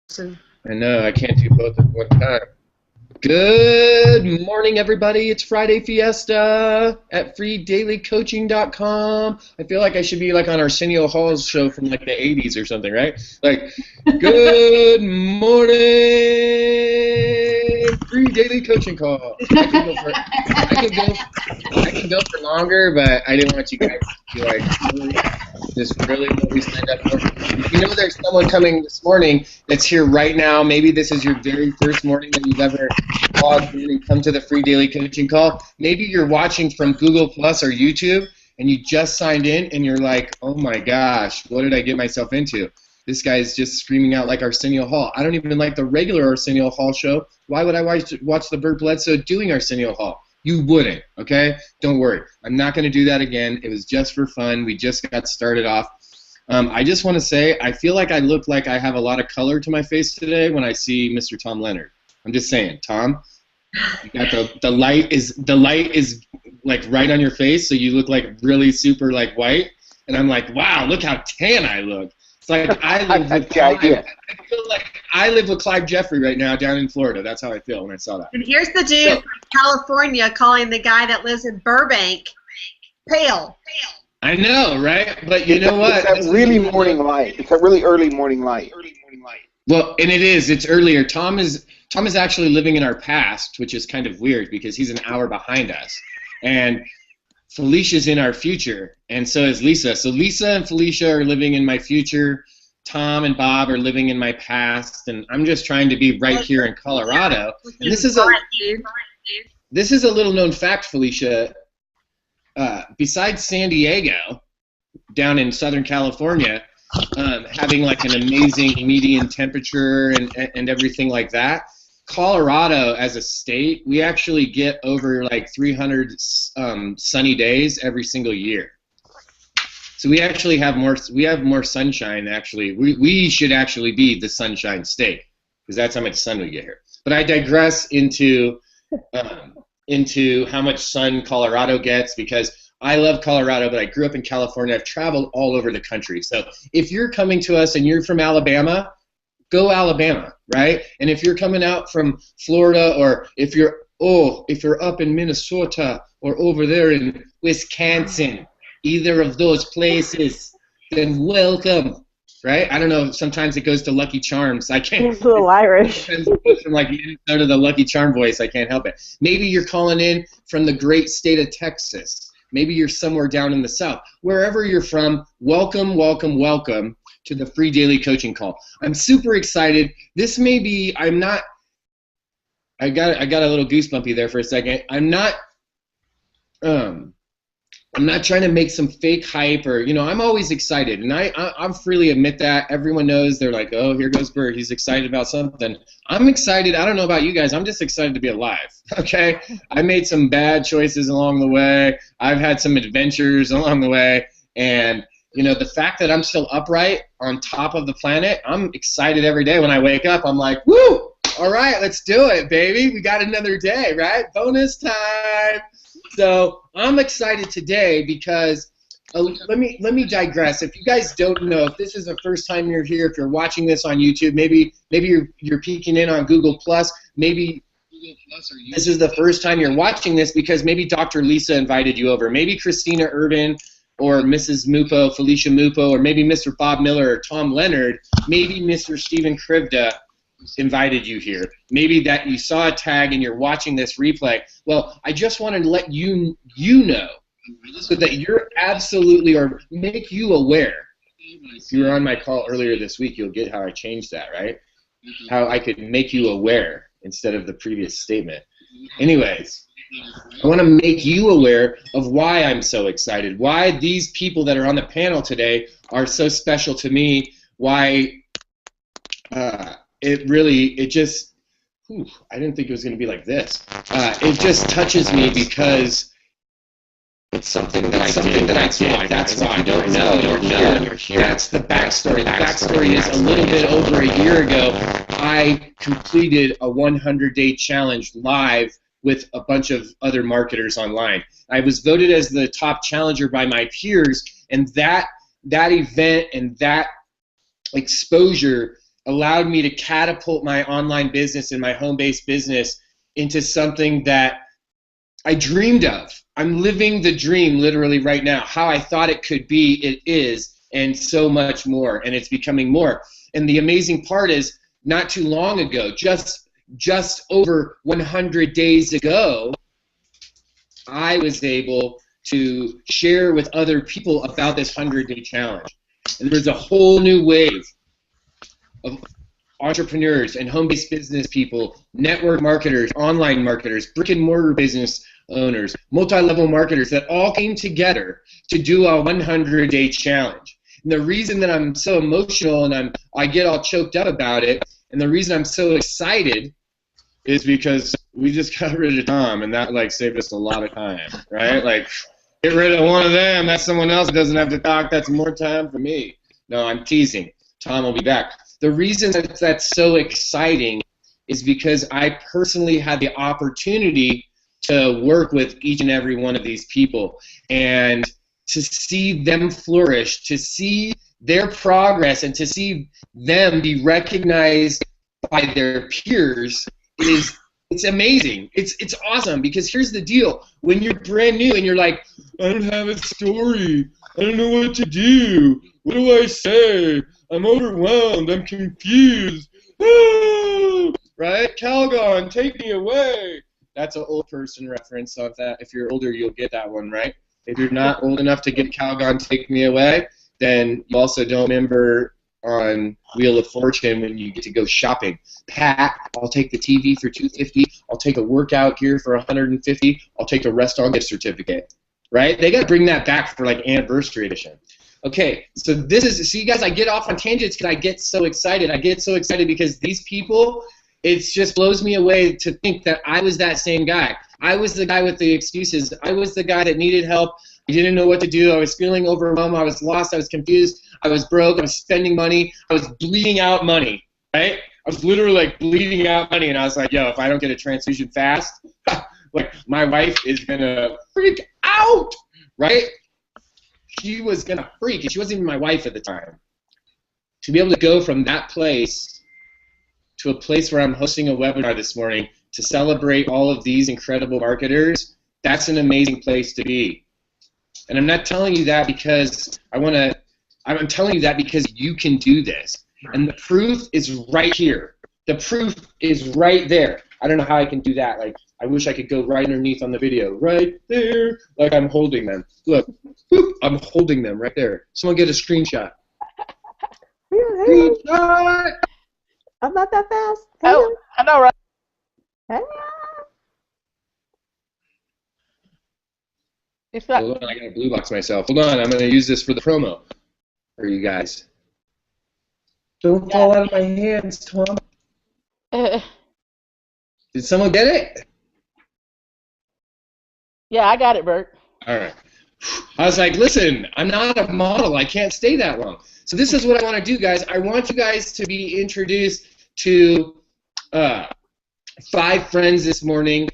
I know, I can't do both at one time. Good morning, everybody. It's Friday Fiesta at freedailycoaching.com. I feel like I should be like on Arsenio Hall's show from like the 80s or something, right? Like, good morning, free daily coaching call. I can go for longer, but I didn't want you guys to be like, this really what we signed up for. You know, there's someone coming this morning that's here right now. Maybe this is your very first morning that you've ever logged in and come to the free daily coaching call. Maybe you're watching from Google Plus or YouTube and you just signed in and you're like, oh my gosh, what did I get myself into? This guy's just screaming out like Arsenio Hall. I don't even like the regular Arsenio Hall show. Why would I watch the Burt Bledsoe doing Arsenio Hall? You wouldn't, okay? Don't worry. I'm not going to do that again. It was just for fun. We just got started off. I just want to say I feel like I look like I have a lot of color to my face today when I see Mr. Tom Leonard. I'm just saying, Tom, you got the light is like right on your face, so you look like really super like white. And I'm like, wow, look how tan I look. It's like I live with Clive. I feel like I live with Clive Jeffrey right now down in Florida. That's how I feel when I saw that. And here's the dude from California calling the guy that lives in Burbank pale. I know, right? But you know what? It's that really morning light. It's a really early morning light. Well, and it is. It's earlier. Tom is actually living in our past, which is kind of weird because he's an hour behind us. And Felicia's in our future, and so is Lisa. So Lisa and Felicia are living in my future. Tom and Bob are living in my past, and I'm just trying to be right here in Colorado. And this is a little known fact, Felicia. Besides San Diego, down in Southern California, having like an amazing median temperature and everything like that, Colorado as a state, we actually get over like 300 sunny days every single year. So we actually have more. We have more sunshine. Actually, we should actually be the sunshine state because that's how much sun we get here. But I digress into how much sun Colorado gets because I love Colorado, but I grew up in California. I've traveled all over the country. So if you're coming to us and you're from Alabama, go Alabama, right? And if you're coming out from Florida, or if you're up in Minnesota or over there in Wisconsin, either of those places, then welcome, right? I don't know. Sometimes it goes to Lucky Charms. I can't. It's a little Irish. From like Minnesota to the Lucky Charm voice, I can't help it. Maybe you're calling in from the great state of Texas. Maybe you're somewhere down in the South. Wherever you're from, welcome, welcome, welcome to the free daily coaching call. I'm super excited. This may be. I got a little goosebumpy there for a second. I'm not trying to make some fake hype or, I'm always excited. And I freely admit that. Everyone knows. They're like, oh, here goes Bert. He's excited about something. I'm excited. I don't know about you guys. I'm just excited to be alive, okay? I made some bad choices along the way. I've had some adventures along the way. And, the fact that I'm still upright on top of the planet, I'm excited every day when I wake up. I'm like, woo, all right, let's do it, baby. We got another day, right? Bonus time. So I'm excited today because let me digress. If you guys don't know, if this is the first time you're here, if you're watching this on YouTube, maybe you're peeking in on Google Plus, maybe this is the first time you're watching this because maybe Dr. Lisa invited you over, maybe Christina Urban or Mrs. Mupo, Felicia Mupo, or maybe Mr. Bob Miller or Tom Leonard, maybe Mr. Stephen Krivda invited you here. Maybe that you saw a tag and you're watching this replay. Well, I just wanted to let you know so that you're absolutely, or make you aware. If you were on my call earlier this week, you'll get how I changed that, right? How I could make you aware instead of the previous statement. Anyways, I want to make you aware of why I'm so excited, why these people that are on the panel today are so special to me, why I didn't think it was going to be like this. It just touches me because it's something that I did. That's why I don't know. You're here. That's the backstory. The backstory is a little bit over a year ago, I completed a 100-day challenge live with a bunch of other marketers online. I was voted as the top challenger by my peers, and that event and that exposure allowed me to catapult my online business and my home-based business into something that I dreamed of. I'm living the dream literally right now. How I thought it could be, it is, and so much more, and it's becoming more. And the amazing part is, not too long ago, just over 100 days ago, I was able to share with other people about this 100-day challenge. And there's a whole new wave of entrepreneurs and home-based business people, network marketers, online marketers, brick-and-mortar business owners, multi-level marketers that all came together to do a 100-day challenge. And the reason that I'm so emotional and I get all choked up about it, and the reason I'm so excited is because we just got rid of Tom, and that like saved us a lot of time, right? Like, get rid of one of them, that's someone else that doesn't have to talk, that's more time for me. No, I'm teasing. Tom will be back. The reason that that's so exciting is because I personally had the opportunity to work with each and every one of these people and to see them flourish, to see their progress, and to see them be recognized by their peers it's amazing. It's awesome, because here's the deal. When you're brand new and you're like, I don't have a story, I don't know what to do, what do I say, I'm overwhelmed, I'm confused, right? Calgon, take me away. That's an old person reference, so if you're older, you'll get that one, right? If you're not old enough to get Calgon, take me away, then you also don't remember on Wheel of Fortune when you get to go shopping. Pat, I'll take the TV for $250. I'll take a workout gear for $150. I'll take a restaurant gift certificate. Right? They got to bring that back for like anniversary edition. Okay, so this is, see guys, I get off on tangents because I get so excited. I get so excited because these people, it just blows me away to think that I was that same guy. I was the guy with the excuses. I was the guy that needed help. I didn't know what to do. I was feeling overwhelmed. I was lost. I was confused. I was broke. I was spending money. I was bleeding out money, right? I was literally like bleeding out money, and I was like, yo, if I don't get a transfusion fast, like my wife is going to freak out, right? She was going to freak, and she wasn't even my wife at the time. To be able to go from that place to a place where I'm hosting a webinar this morning to celebrate all of these incredible marketers, that's an amazing place to be. And I'm not telling you that because I'm telling you that because you can do this. And the proof is right here. The proof is right there. I don't know how I can do that. Like, I wish I could go right underneath on the video. Right there. Like I'm holding them. Look. Boop, I'm holding them right there. Someone get a screenshot. Screenshot! I'm not that fast. Oh, I know, right? Hey. Hold on, I gotta blue box myself. Hold on, I'm gonna use this for the promo for you guys. Don't fall out of my hands, Tom. Did someone get it? Yeah, I got it, Bert. All right. I was like, listen, I'm not a model. I can't stay that long. So this is what I want to do, guys. I want you guys to be introduced to 5 friends this morning.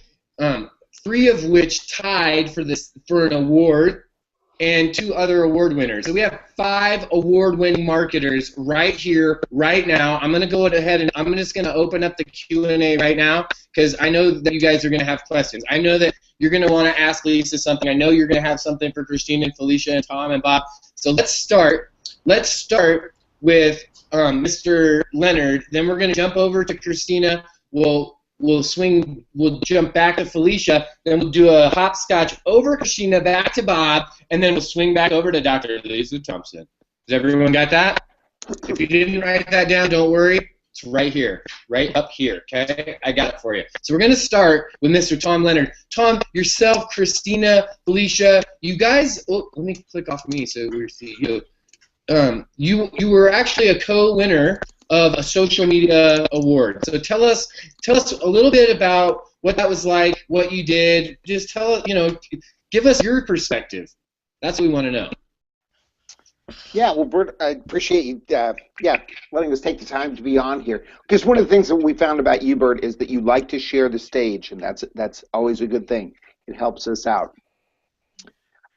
3 of which tied for an award, and 2 other award winners. So we have 5 award-winning marketers right here, right now. I'm going to go ahead and I'm just going to open up the Q&A right now because I know that you guys are going to have questions. I know that you're going to want to ask Lisa something. I know you're going to have something for Christina and Felicia and Tom and Bob. So let's start. Let's start with Mr. Leonard. Then we're going to jump over to Christina. We'll jump back to Felicia, then we'll do a hopscotch over Christina, back to Bob, and then we'll swing back over to Dr. Lisa Thompson. Has everyone got that? If you didn't write that down, don't worry. It's right here, right up here, okay? I got it for you. So we're going to start with Mr. Tom Leonard. Tom, yourself, Christina, Felicia, you guys, let me click off me so we see you. You were actually a co-winner of a social media award. So tell us a little bit about what that was like, what you did. Just give us your perspective. That's what we want to know. Yeah, well, Bert, I appreciate you, letting us take the time to be on here. Because one of the things that we found about you, Bert, is that you like to share the stage, and that's always a good thing. It helps us out.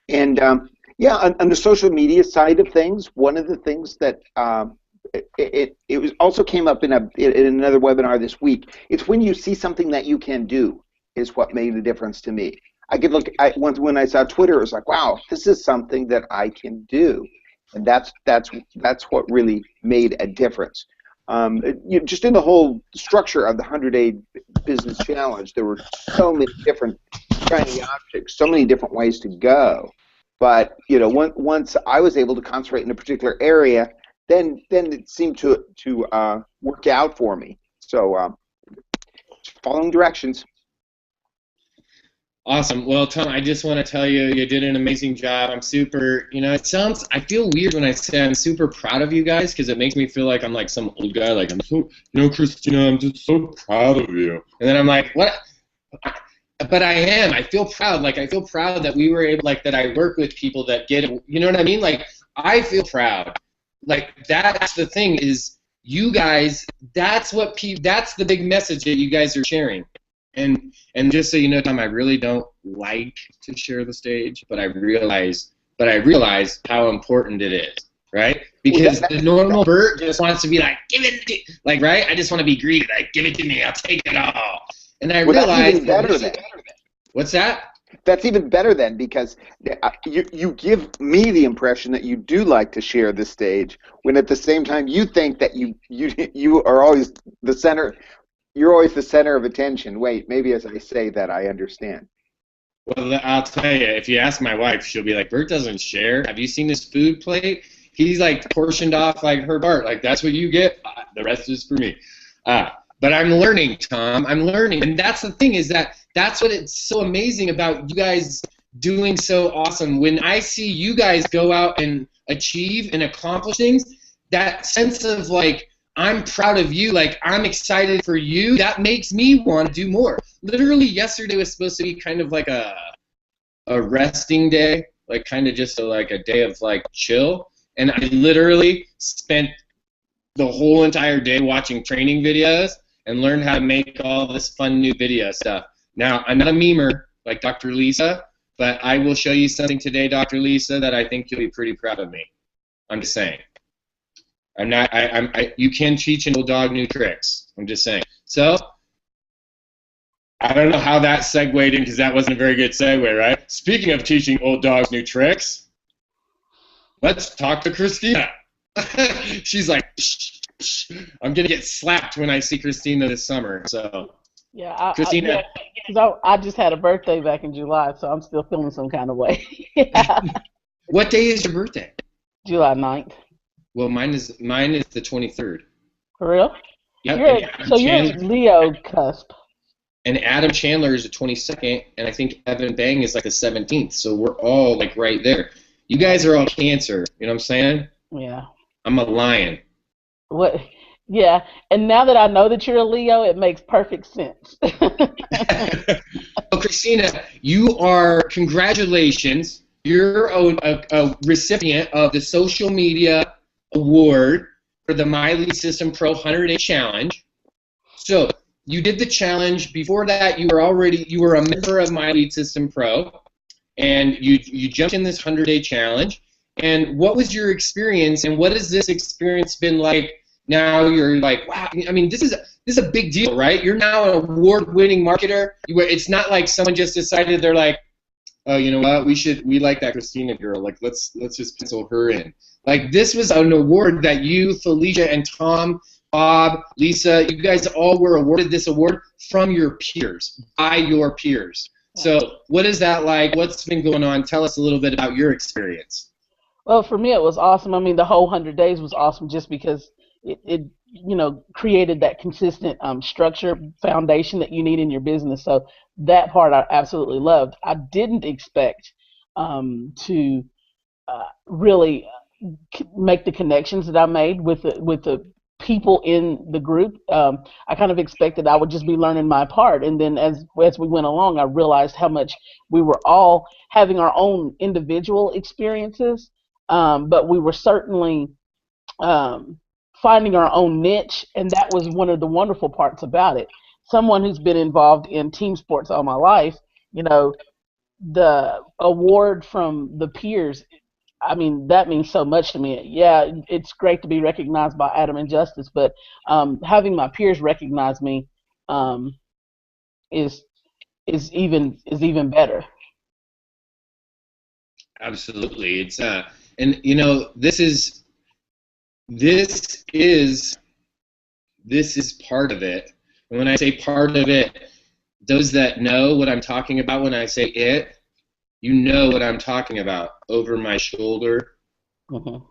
And on the social media side of things, one of the things that it was also came up in another webinar this week. It's when you see something that you can do is what made a difference to me. I could look when I saw Twitter, it was like, wow, this is something that I can do, and that's what really made a difference. Just in the whole structure of the 100-day business challenge, there were so many different shiny objects, so many different ways to go. But once I was able to concentrate in a particular area, then it seemed to work out for me. So following directions. Awesome. Well, Tom, I just want to tell you, you did an amazing job. I'm super, I feel weird when I say I'm super proud of you guys because it makes me feel like I'm like some old guy, like I'm so, Christina, I'm just so proud of you. And then I'm like, what? But I am. I feel proud. Like, I feel proud that we were able, like, that I work with people that get it. You know what I mean? Like, I feel proud. Like, that's the thing is you guys, that's the big message that you guys are sharing. And just so you know, Tom, I really don't like to share the stage, but I realize how important it is, right? Because the normal Bert just wants to be like, give it to me, like, right? I just want to be greedy, like, give it to me, I'll take it all. And I realize what's that? That's even better then, because you give me the impression that you do like to share the stage, when at the same time you think that you are always the center. You're always the center of attention. Wait, maybe as I say that, I understand. Well, I'll tell you, if you ask my wife, she'll be like, Bert doesn't share. Have you seen his food plate? He's like portioned off like her Bart. Like, that's what you get. The rest is for me. But I'm learning, Tom. I'm learning. And that's the thing is that's what it's so amazing about you guys doing so awesome. When I see you guys go out and achieve and accomplish things, that sense of like, I'm proud of you, like I'm excited for you, that makes me want to do more. Literally yesterday was supposed to be kind of like a resting day, like kind of just like a day of like chill, and I literally spent the whole entire day watching training videos and learned how to make all this fun new video stuff. Now, I'm not a memer like Dr. Lisa, but I will show you something today, Dr. Lisa, that I think you'll be pretty proud of me. I'm just saying. I'm not. You can teach an old dog new tricks. I'm just saying. So I don't know how that segued in because that wasn't a very good segue, right? Speaking of teaching old dogs new tricks, let's talk to Christina. She's like, psh, psh. I'm gonna get slapped when I see Christina this summer. So yeah, Christina. I just had a birthday back in July, so I'm still feeling some kind of way. Yeah. What day is your birthday? July 9th. Well, mine is the 23rd. For real? Yep. You're Leo cusp. And Adam Chandler is the 22nd, and I think Evan Bang is like the 17th. So we're all like right there. You guys are all Cancer. You know what I'm saying? Yeah. I'm a Lion. What? Yeah. And now that I know that you're a Leo, it makes perfect sense. Well, Christina, you are, congratulations. You're a recipient of the social media award for the My Lead System Pro 100-Day Challenge. So you did the challenge. Before that, you were a member of My Lead System Pro, and you jumped in this 100-day challenge. And what was your experience, and what has this experience been like? Now you're like, wow. I mean, this is a big deal, right? You're now an award-winning marketer. It's not like someone just decided they're like, oh, you know what? We like that Christina girl. Like, let's just pencil her in. Like, this was an award that you, Felicia, and Tom, Bob, Lisa, you guys all were awarded this award from your peers, by your peers. So what is that like? What's been going on? Tell us a little bit about your experience. Well, for me, it was awesome. I mean, the whole 100 days was awesome just because it created that consistent structure, foundation that you need in your business. So that part I absolutely loved. I didn't expect to really make the connections that I made with the people in the group. I kind of expected I would just be learning my part, and then as we went along, I realized how much we were all having our own individual experiences, but we were certainly finding our own niche, and that was one of the wonderful parts about it. Someone who's been involved in team sports all my life, the award from the peers I mean, that means so much to me. Yeah, it's great to be recognized by Adam and Justice, but having my peers recognize me um, is even better. Absolutely. It's and you know, this is this is part of it. And when I say part of it, those that know what I'm talking about when I say it, you know what I'm talking about. Over my shoulder, Mhm.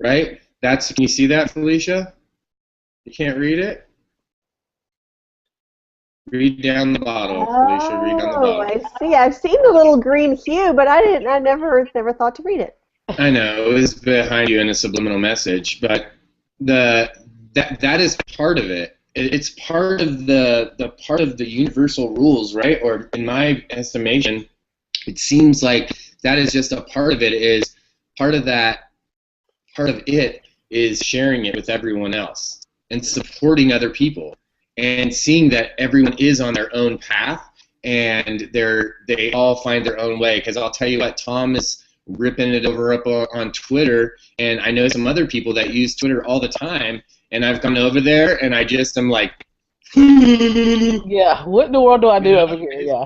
right? That's, can you see that, Felicia? You can't read it? Read down the bottle, Felicia. Read down the Oh, bottle. I see. I've seen the little green hue, but I didn't. I never thought to read it. I know it was behind you in a subliminal message, but that is part of it. It's part of the part of the universal rules, right? Or in my estimation, it seems like that is just a part of it. Is part of that part of it is sharing it with everyone else and supporting other people and seeing that everyone is on their own path and they all find their own way. Because I'll tell you what, Tom is ripping it over up on Twitter, and I know some other people that use Twitter all the time, and I've gone over there and I just am like, Yeah, what in the world do I do over here? Yeah.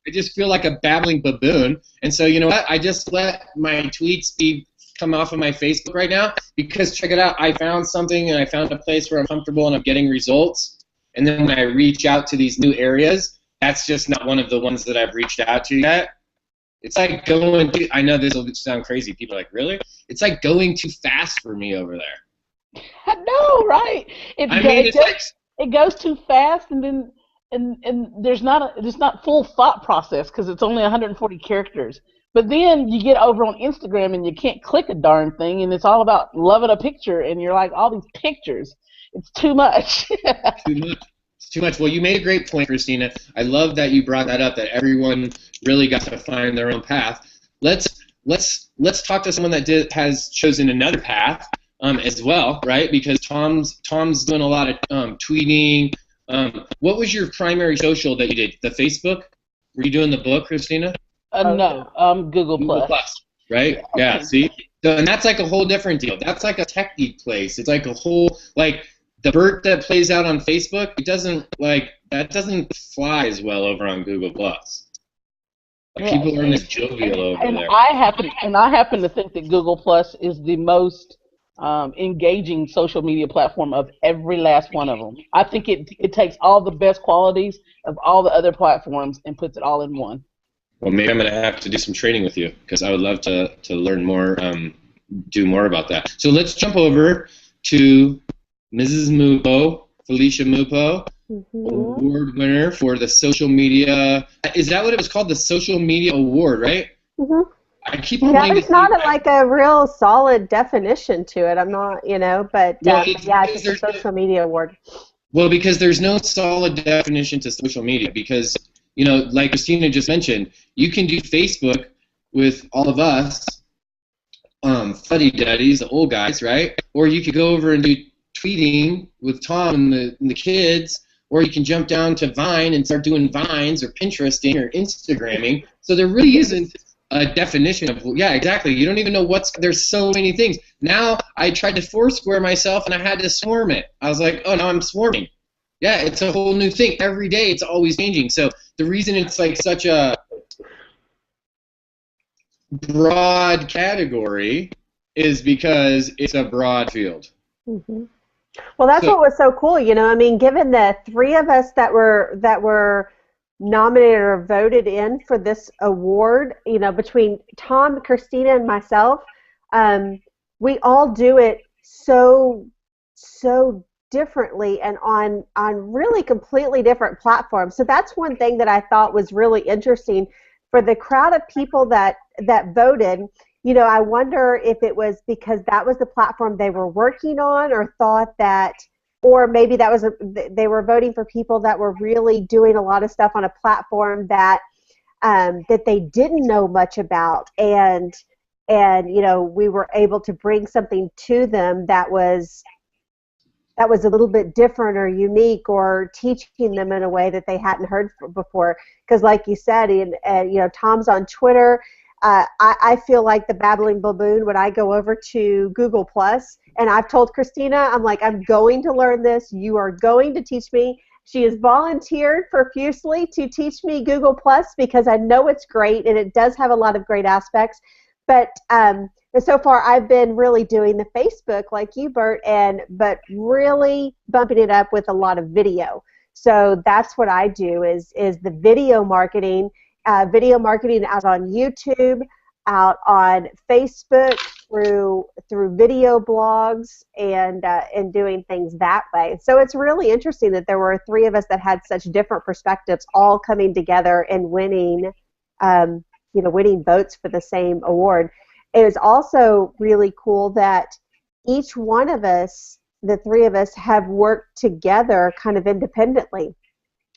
I just feel like a babbling baboon. And so, you know what? I just let my tweets come off of my Facebook right now because, check it out, I found something and I found a place where I'm comfortable and I'm getting results. And then when I reach out to these new areas, that's just not one of the ones that I've reached out to yet. It's like going to, I know this will sound crazy. People are like, really? It's like going too fast for me over there. I know, right? It goes too fast, and then and there's not full thought process because it's only 140 characters. But then you get over on Instagram and you can't click a darn thing, and it's all about loving a picture, and you're like, all these pictures, it's too much. Too much. It's too much. Well, you made a great point, Christina. I love that you brought that up, that everyone really got to find their own path. Let's talk to someone that has chosen another path as well, right? Because Tom's doing a lot of tweeting. What was your primary social that you did? The Facebook? Were you doing the book, Christina? No, Google Plus. Right? Yeah. See. So, and that's like a whole different deal. That's like a tech geek place. It's like a whole, like, the Bert that plays out on Facebook, that doesn't fly as well over on Google Plus. Yeah, people aren't as jovial over there. I happen to think that Google Plus is the most engaging social media platform of every last one of them. I think it takes all the best qualities of all the other platforms and puts it all in one. Well, maybe I'm going to have to do some training with you because I would love to learn more, do more about that. So let's jump over to Mrs. Mupo, Felicia Mupo, award winner for the social media. Is that what it was called? The Social Media Award, right? Mm-hmm. I keep on. Yeah, there's not like a real solid definition to it. I'm not, but Well, yeah, it's a social media award. Well, because there's no solid definition to social media because, like Christina just mentioned, you can do Facebook with all of us, fuddy-duddies, the old guys, right? Or you could go over and do tweeting with Tom and the kids, or you can jump down to Vine and start doing Vines or Pinteresting or Instagramming. So there really isn't a definition of, yeah, exactly. You don't even know there's so many things. Now I tried to Foursquare myself and I had to swarm it. I was like, oh, now I'm swarming. Yeah, it's a whole new thing. Every day it's always changing. So the reason it's like such a broad category is because it's a broad field. Mm-hmm. Well, that's what was so cool, I mean, given the three of us that were nominated or voted in for this award, between Tom, Christina, and myself, we all do it so differently and on really completely different platforms. So that's one thing that I thought was really interesting for the crowd of people that voted. I wonder if it was because that was the platform they were working on, or thought that, or maybe that was they were voting for people that were really doing a lot of stuff on a platform that that they didn't know much about, and we were able to bring something to them that was a little bit different or unique, or teaching them in a way that they hadn't heard before. Because like you said, Tom's on Twitter. I feel like the babbling baboon when I go over to Google Plus, and I've told Christina, I'm like, I'm going to learn this. You are going to teach me. She has volunteered profusely to teach me Google Plus because I know it's great and it does have a lot of great aspects. But so far I've been really doing the Facebook like you, Bert, but really bumping it up with a lot of video. So that's what I do is the video marketing out on YouTube, out on Facebook, through video blogs, and doing things that way. So it's really interesting that there were three of us that had such different perspectives all coming together and winning votes for the same award. It was also really cool that each one of us, the three of us, have worked together kind of independently.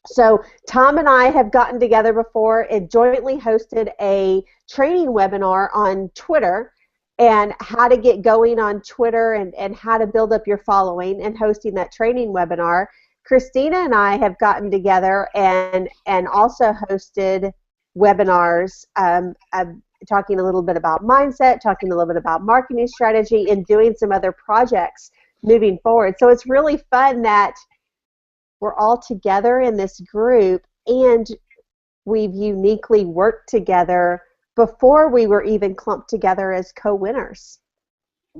So Tom and I have gotten together before and jointly hosted a training webinar on Twitter and how to get going on Twitter and how to build up your following, and hosting that training webinar. Christina and I have gotten together and also hosted webinars talking a little bit about mindset, talking a little bit about marketing strategy, and doing some other projects moving forward. So it's really fun that we're all together in this group, and we've uniquely worked together before we were even clumped together as co-winners.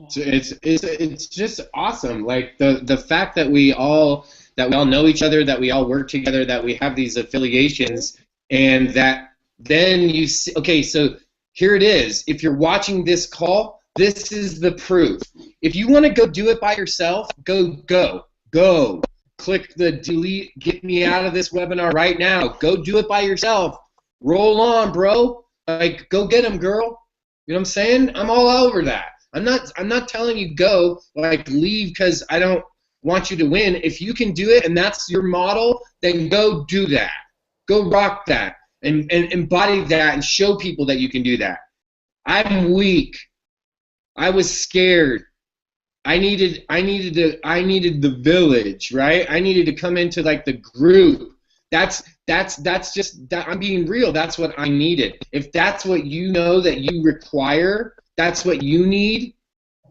So it's just awesome. Like the fact that we all know each other, that we all work together, that we have these affiliations, and that then you see, okay, so here it is. If you're watching this call, this is the proof. If you want to go do it by yourself, go. Click the delete, get me out of this webinar right now. Go do it by yourself. Roll on, bro. Like, go get them, girl. You know what I'm saying? I'm all over that. I'm not telling you go, like, leave because I don't want you to win. If you can do it and that's your model, then go do that. Go rock that and embody that and show people that you can do that. I'm weak. I was scared. I needed the village, right? I needed to come into like the group. That's just that. I'm being real. That's what I needed. If that's what you know that you require, that's what you need,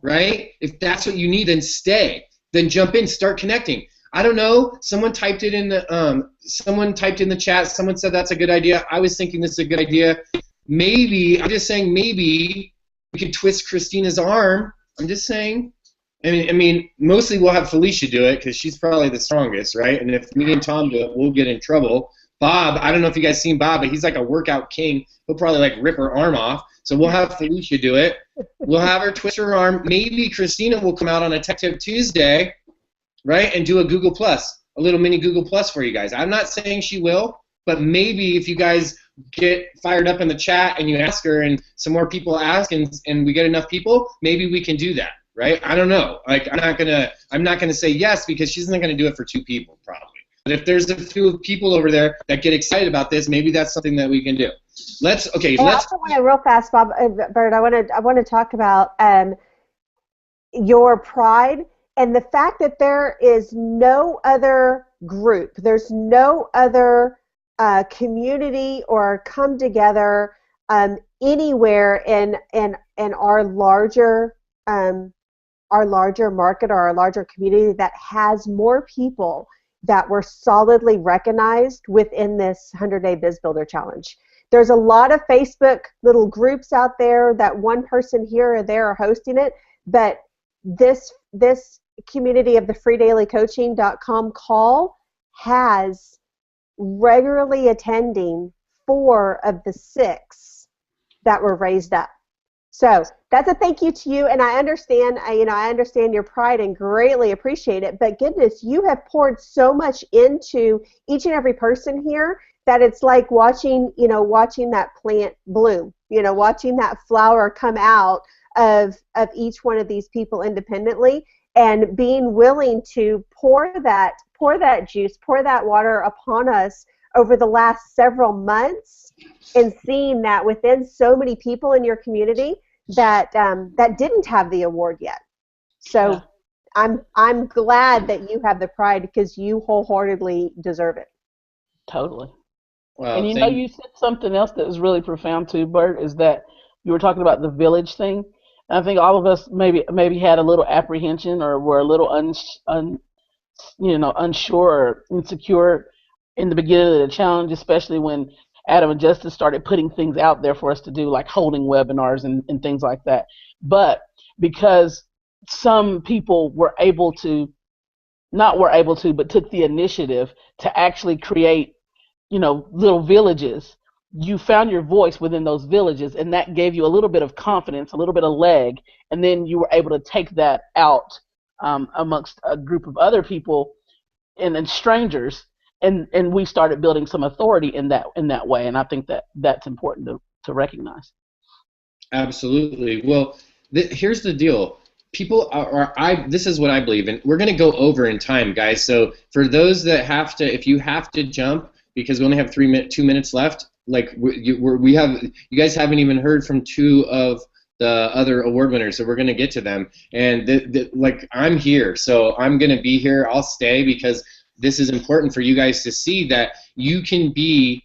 right? If that's what you need, then stay. Then jump in, start connecting. I don't know. Someone typed it in the chat. Someone said that's a good idea. I was thinking this is a good idea. Maybe, I'm just saying, maybe we could twist Christina's arm. I'm just saying. I mean, mostly we'll have Felicia do it because she's probably the strongest, right? And if me and Tom do it, we'll get in trouble. Bob, I don't know if you guys seen Bob, but he's like a workout king. He'll probably like rip her arm off. So we'll have Felicia do it. We'll have her twist her arm. Maybe Christina will come out on a Tech Tip Tuesday, right, and do a Google Plus, a little mini Google Plus for you guys. I'm not saying she will, but maybe if you guys get fired up in the chat and you ask her and some more people ask and we get enough people, maybe we can do that. Right? I don't know. Like I'm not gonna say yes because she's not gonna do it for two people probably. But if there's a few people over there that get excited about this, maybe that's something that we can do. Let's. I also want to real fast, Bob, Bert. I want to talk about your pride and the fact that there is no other group, there's no other community or come together anywhere in our larger market or our larger community that has more people that were solidly recognized within this 100-Day Biz Builder Challenge. There's a lot of Facebook little groups out there that one person here or there are hosting it, but this community of the freedailycoaching.com call has regularly attending 4 of the 6 that were raised up. So that's a thank you to you, and I understand. I understand your pride and greatly appreciate it. But goodness, you have poured so much into each and every person here that it's like watching that plant bloom. Watching that flower come out of each one of these people independently, and being willing to pour that juice, pour that water upon us over the last several months, and seeing that within so many people in your community that didn't have the award yet. So yeah. I'm glad that you have the pride because you wholeheartedly deserve it. Totally. Well, And you know, thank you said something else that was really profound too, Bert, is that you were talking about the village thing. And I think all of us maybe had a little apprehension or were a little unsure or insecure in the beginning of the challenge, especially when Adam and Justice started putting things out there for us to do, like holding webinars and things like that. But because some people were able to, not were able to, but took the initiative to actually create, little villages, you found your voice within those villages, and that gave you a little bit of confidence, a little bit of leg, and then you were able to take that out amongst a group of other people and then strangers, and we started building some authority in that way, and I think that's important to recognize. Absolutely. Well, here's the deal. People this is what I believe, and we're going to go over in time, guys. So for those that have to, if you have to jump, because we only have 2 minutes left, like you guys haven't even heard from 2 of the other award winners, so we're going to get to them. And like, I'm here, so I'm going to be here. I'll stay because this is important for you guys to see that you can be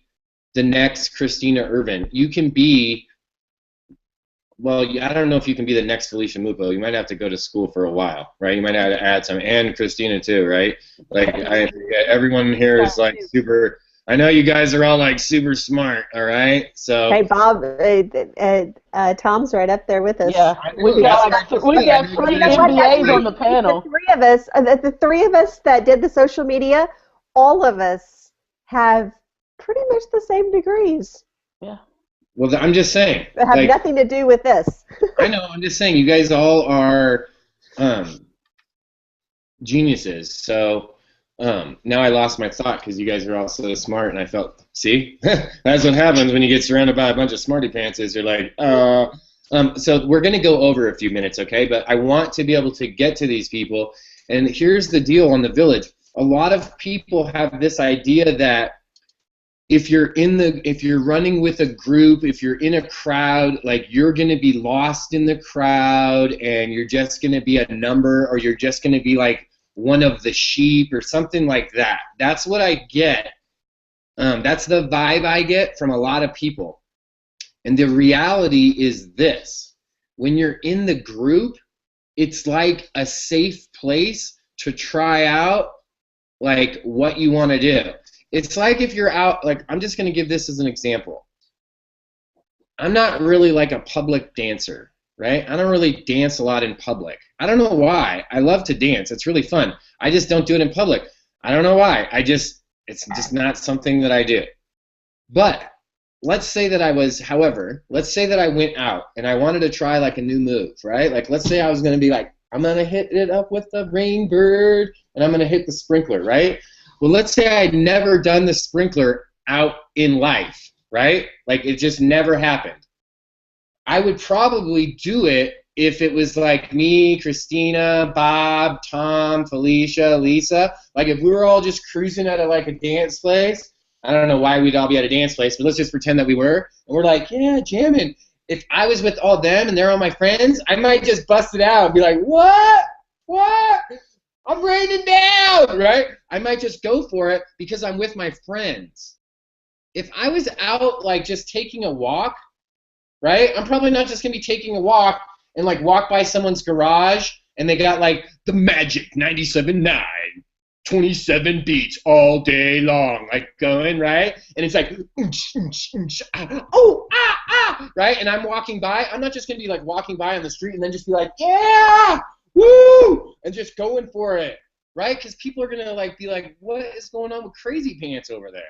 the next Christina Irvin. You can be, well, I don't know if you can be the next Felicia Mupo. You might have to go to school for a while, right? You might have to add some, and Christina too, right? Like, everyone here is like super. I know you guys are all like super smart, all right? So. Hey, Bob, Tom's right up there with us. Yeah, we got 3 MBAs on the panel. The three of us that did the social media, all of us have pretty much the same degrees. Yeah. Well, I'm just saying. That have nothing to do with this. I know. I'm just saying. You guys all are geniuses. So. Now I lost my thought because you guys are all so smart, and I felt, see, that's what happens when you get surrounded by a bunch of smarty pantses. You're like, so we're going to go over a few minutes, okay? But I want to be able to get to these people, and here's the deal on the village. A lot of people have this idea that if you're running with a group, if you're in a crowd, like, you're going to be lost in the crowd, and you're just going to be a number, or you're just going to be like one of the sheep or something like that. That's what I get. That's the vibe I get from a lot of people. And the reality is this. When you're in the group, it's like a safe place to try out like what you want to do. It's like if you're out, like, I'm just going to give this as an example. I'm not really like a public dancer. Right? I don't really dance a lot in public. I don't know why. I love to dance. It's really fun. I just don't do it in public. I don't know why. It's just not something that I do. But let's say that let's say that I went out and I wanted to try like a new move, right? Like, let's say I was going to be like, I'm going to hit it up with the rain bird and I'm going to hit the sprinkler, right? Well, let's say I'd never done the sprinkler out in life, right? Like, it just never happened. I would probably do it if it was like me, Christina, Bob, Tom, Felicia, Lisa. Like, if we were all just cruising at a dance place. I don't know why we'd all be at a dance place, but let's just pretend that we were. And we're like, yeah, jamming. If I was with all them and they're all my friends, I might just bust it out and be like, what? I'm raining down, right? I might just go for it because I'm with my friends. If I was out like just taking a walk, right? I'm probably not just going to be taking a walk and like walk by someone's garage and they got like the Magic 97.9, 27 beats all day long, like going, right? And it's like, right? And I'm walking by. I'm not just going to be like walking by on the street and then just be like, yeah, woo, and just going for it, right? Because people are going to like be like, what is going on with Crazy Pants over there?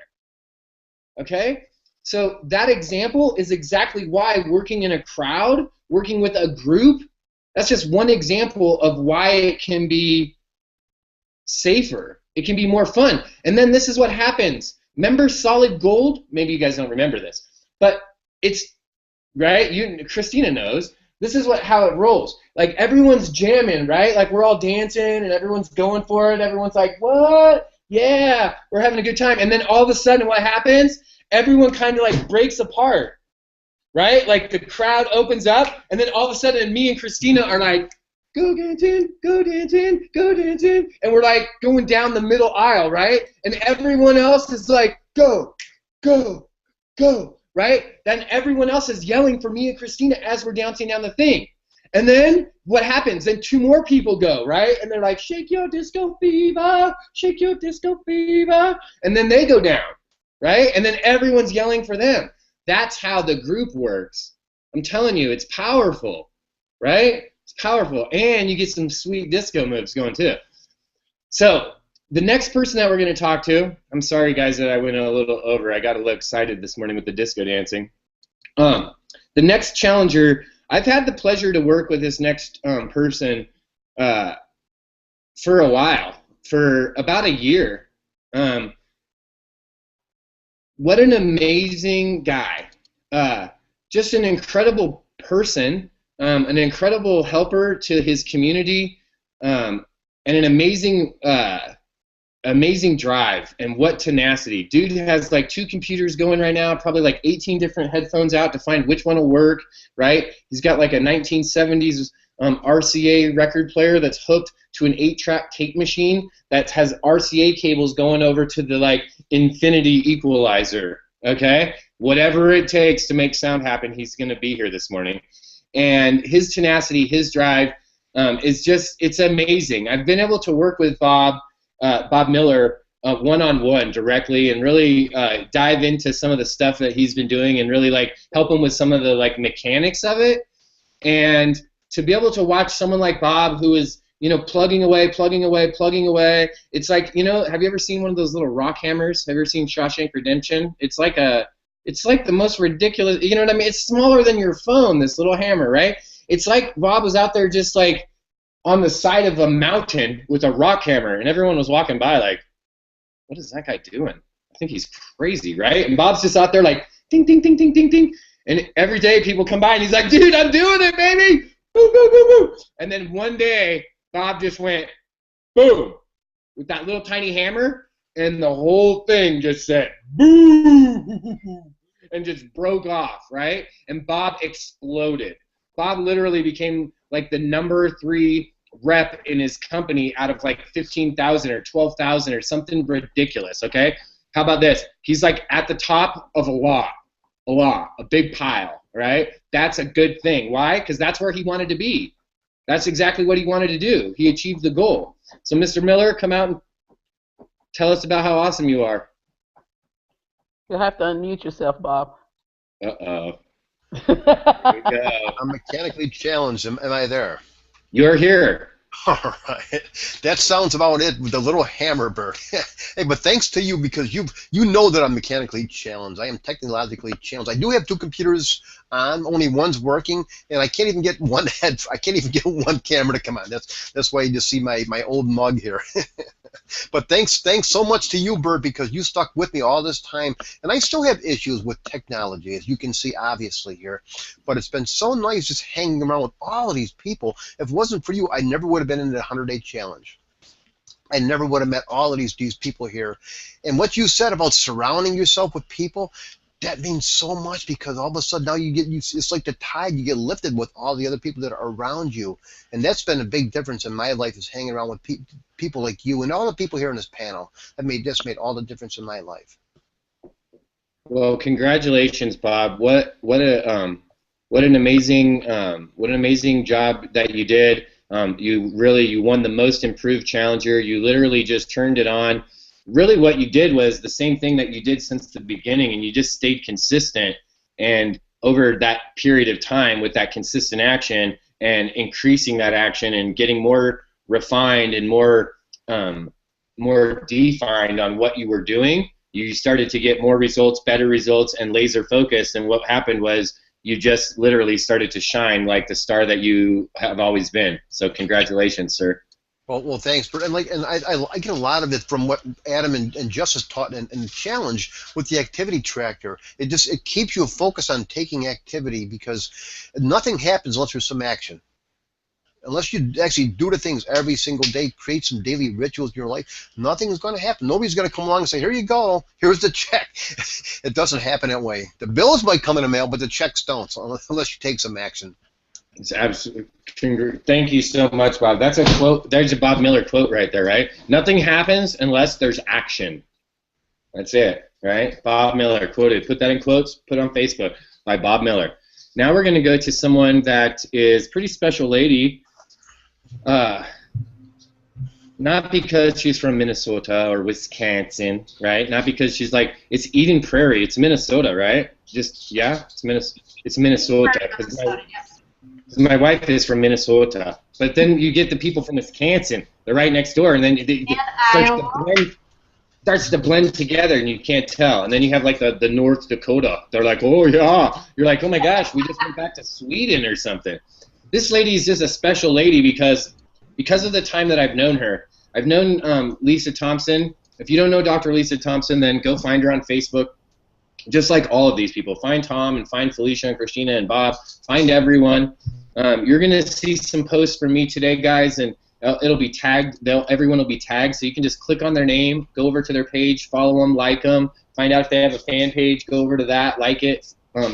Okay? So that example is exactly why working in a crowd, working with a group, that's just one example of why it can be safer. It can be more fun. And then this is what happens. Remember Solid Gold? Maybe you guys don't remember this. But it's, right? Christina knows. This is how it rolls. Like, everyone's jamming, right? Like, we're all dancing and everyone's going for it. Everyone's like, what? Yeah, we're having a good time. And then all of a sudden what happens? Everyone kind of like breaks apart, right? Like, the crowd opens up, and then all of a sudden me and Christina are like, go dancing, go dancing, go dancing, and we're like going down the middle aisle, right? And everyone else is like, go, go, go, right? Then everyone else is yelling for me and Christina as we're dancing down the thing. And then what happens? Then 2 more people go, right? And they're like, shake your disco fever, shake your disco fever. And then they go down, right? And then everyone's yelling for them. That's how the group works. I'm telling you, it's powerful, right? It's powerful. And you get some sweet disco moves going too. So the next person that we're going to talk to, I'm sorry, guys, that I went a little over. I got a little excited this morning with the disco dancing. The next challenger, I've had the pleasure to work with this next person for a while, for about a year. What an amazing guy. Just an incredible person, an incredible helper to his community, and an amazing drive, and what tenacity. Dude has like 2 computers going right now, probably like 18 different headphones out to find which one will work, right? He's got like a 1970s RCA record player that's hooked to an 8-track tape machine that has RCA cables going over to the like infinity equalizer, okay? Whatever it takes to make sound happen, he's going to be here this morning. And his tenacity, his drive is just, it's amazing. I've been able to work with Bob Miller one-on-one directly and really dive into some of the stuff that he's been doing and really like help him with some of the like mechanics of it. And to be able to watch someone like Bob who is, you know, plugging away. It's like, you know, have you ever seen one of those little rock hammers? Have you ever seen Shawshank Redemption? It's like the most ridiculous, you know what I mean? It's smaller than your phone, this little hammer, right? It's like Bob was out there just like on the side of a mountain with a rock hammer, and everyone was walking by like, what is that guy doing? I think he's crazy, right? And Bob's just out there like, ding, ding, ding, ding, ding, ding. And every day people come by and he's like, dude, I'm doing it, baby! Boom, boom, boom, boom. And then one day, Bob just went, boom, with that little tiny hammer, and the whole thing just said, boom, and just broke off, right? And Bob exploded. Bob literally became like the number 3 rep in his company out of like 15,000 or 12,000 or something ridiculous, okay? How about this? He's like at the top of a big pile, right? That's a good thing. Why? Because that's where he wanted to be. That's exactly what he wanted to do. He achieved the goal. So Mr. Miller, come out and tell us about how awesome you are. You'll have to unmute yourself, Bob. Uh-oh. I'm mechanically challenged. Am I there? You're here. All right. That sounds about it with the little hammer, Bert. Hey, but thanks to you, because you know that I'm mechanically challenged. I am technologically challenged. I do have 2 computers on, only one's working, and I can't even get one camera to come on. That's why you just see my old mug here. But thanks so much to you, Bert, because you stuck with me all this time. And I still have issues with technology, as you can see obviously here. But it's been so nice just hanging around with all of these people. If it wasn't for you, I never would have been in the 100-day challenge. I never would have met all of these people here. And what you said about surrounding yourself with people, that means so much, because all of a sudden now it's like the tide, you get lifted with all the other people that are around you. And that's been a big difference in my life, is hanging around with people like you and all the people here in this panel. That's made all the difference in my life. Well, congratulations, Bob. What an amazing job that you did. You won the most improved challenger. You literally just turned it on. Really what you did was the same thing that you did since the beginning, and you just stayed consistent. And over that period of time, with that consistent action and increasing that action and getting more refined and more defined on what you were doing, you started to get more results, better results, and laser focused. And what happened was you just literally started to shine like the star that you have always been. So congratulations, sir. Well, thanks, Bert. And I get a lot of it from what Adam and Justice taught in the challenge with the activity tracker. It keeps you focused on taking activity, because nothing happens unless there's some action. Unless you actually do the things every single day, create some daily rituals in your life, nothing is going to happen. Nobody's going to come along and say, here you go, here's the check. It doesn't happen that way. The bills might come in the mail, but the checks don't, unless you take some action. It's absolutely. Thank you so much, Bob. That's a quote. There's a Bob Miller quote right there, right? Nothing happens unless there's action. That's it, right? Bob Miller, quoted. Put that in quotes, put it on Facebook by Bob Miller. Now we're going to go to someone that is a pretty special lady. Not because she's from Minnesota or Wisconsin, right? Not because she's like, it's Eden Prairie, it's Minnesota, right? Just, yeah, it's Minnesota. 'Cause my wife is from Minnesota. But then you get the people from Wisconsin, they're right next door, and then it starts to blend together, and you can't tell. And then you have like the North Dakota. They're like, oh yeah. You're like, oh my gosh, we just went back to Sweden or something. This lady is just a special lady because of the time that I've known her. I've known Lisa Thompson. If you don't know Dr. Lisa Thompson, then go find her on Facebook. Just like all of these people. Find Tom and find Felicia and Christina and Bob. Find everyone. You're going to see some posts from me today, guys, and it'll be tagged. Everyone will be tagged, so you can just click on their name, go over to their page, follow them, like them, find out if they have a fan page, go over to that, like it,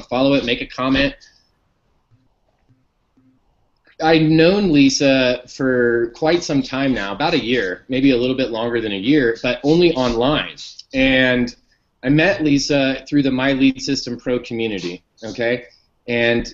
follow it, make a comment. I've known Lisa for quite some time now, about a year, maybe a little bit longer than a year, but only online. And I met Lisa through the My Lead System Pro community, okay? And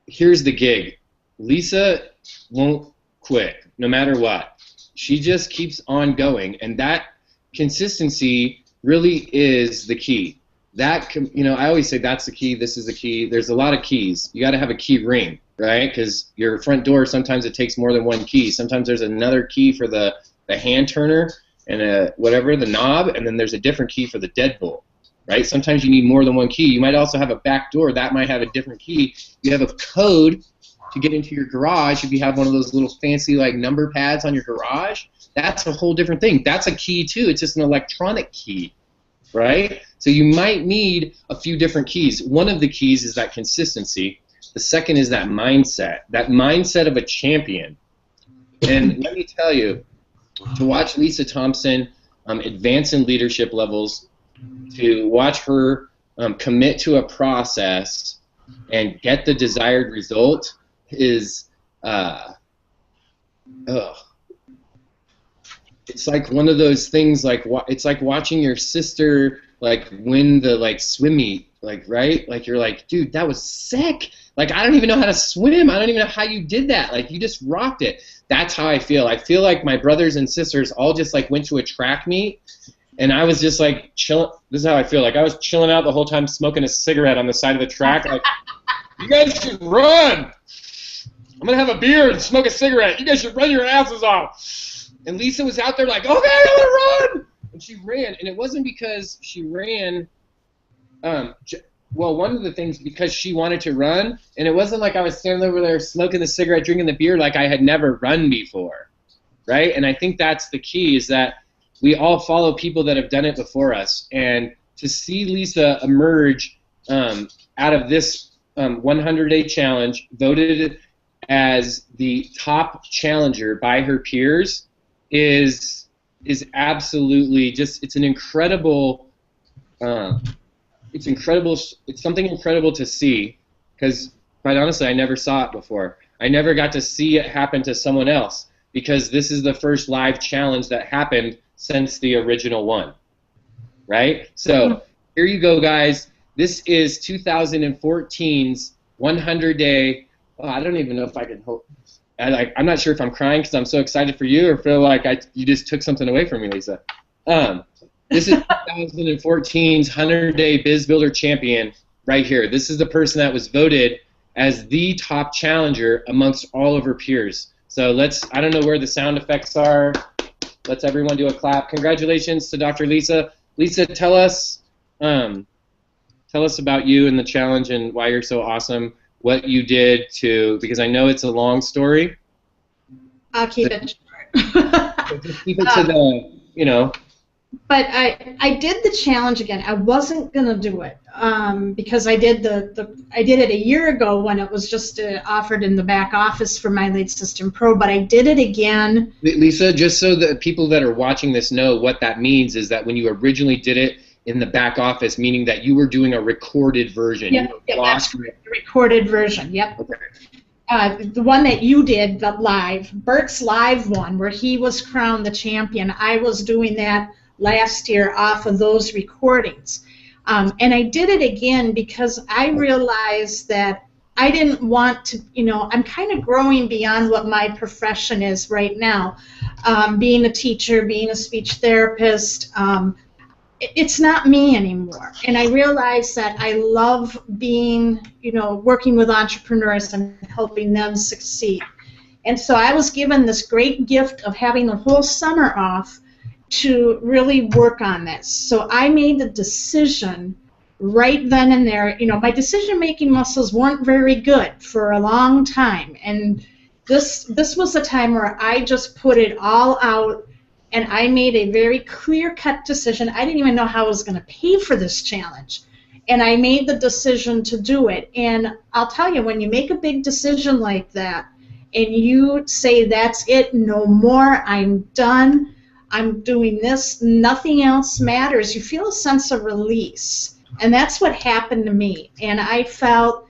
here's the gig. Lisa won't quit, no matter what. She just keeps on going, and that consistency really is the key. That, you know, I always say that's the key, this is the key. There's a lot of keys. You got to have a key ring, right? Because your front door, sometimes it takes more than one key. Sometimes there's another key for the hand turner and whatever, the knob, and then there's a different key for the deadbolt, right? Sometimes you need more than one key. You might also have a back door. That might have a different key. You have a code to get into your garage. If you have one of those little fancy like number pads on your garage, that's a whole different thing. That's a key too. It's just an electronic key, right? So you might need a few different keys. One of the keys is that consistency. The second is that mindset of a champion. And let me tell you, to watch Lisa Thompson advance in leadership levels, to watch her commit to a process and get the desired result is, it's like one of those things, like it's like watching your sister like win the like swim meet, like, right? Like you're like, dude, that was sick. Like, I don't even know how to swim. I don't even know how you did that. Like, you just rocked it. That's how I feel. I feel like my brothers and sisters all just like went to a track meet, and I was just like chilling. This is how I feel. Like I was chilling out the whole time, smoking a cigarette on the side of the track. Like, you guys should run. I'm gonna have a beer and smoke a cigarette. You guys should run your asses off. And Lisa was out there like, okay, I'm gonna run. And she ran, and it wasn't because she ran. Well, one of the things, because she wanted to run, and it wasn't like I was standing over there smoking the cigarette, drinking the beer like I had never run before, right? And I think that's the key, is that we all follow people that have done it before us. And to see Lisa emerge out of this 100-day challenge, voted as the top challenger by her peers, is absolutely just, it's an incredible, it's incredible. It's something incredible to see, because quite honestly, I never saw it before. I never got to see it happen to someone else, because this is the first live challenge that happened since the original one, right? So here you go, guys. This is 2014's 100-day. Oh, I don't even know if I can hope. I'm not sure if I'm crying because I'm so excited for you, or feel like you just took something away from me, Lisa. This is 2014's 100-day Biz Builder champion right here. This is the person that was voted as the top challenger amongst all of her peers. So I don't know where the sound effects are. Let's everyone do a clap. Congratulations to Dr. Lisa. Lisa, tell us about you and the challenge and why you're so awesome, what you did because I know it's a long story. I'll keep it short. So just keep it to the, you know. But I did the challenge again. I wasn't gonna do it because I did I did it a year ago when it was just offered in the back office for My Lead System Pro. But I did it again. Lisa, just so that people that are watching this know what that means, is that when you originally did it in the back office, meaning that you were doing a recorded version. Yep, that's the recorded version. Yep. Okay. The one that you did, the live, Bert's live one, where he was crowned the champion. I was doing that last year off of those recordings. And I did it again because I realized that I didn't want to, I'm kind of growing beyond what my profession is right now. Being a teacher, being a speech therapist, it's not me anymore. And I realized that I love being, working with entrepreneurs and helping them succeed. And so I was given this great gift of having the whole summer off to really work on this. So I made the decision right then and there. My decision-making muscles weren't very good for a long time. And this was a time where I just put it all out, and I made a very clear-cut decision. I didn't even know how I was going to pay for this challenge. And I made the decision to do it. And I'll tell you, when you make a big decision like that, and you say, that's it, no more, I'm done, I'm doing this, nothing else matters, you feel a sense of release. And that's what happened to me. And I felt,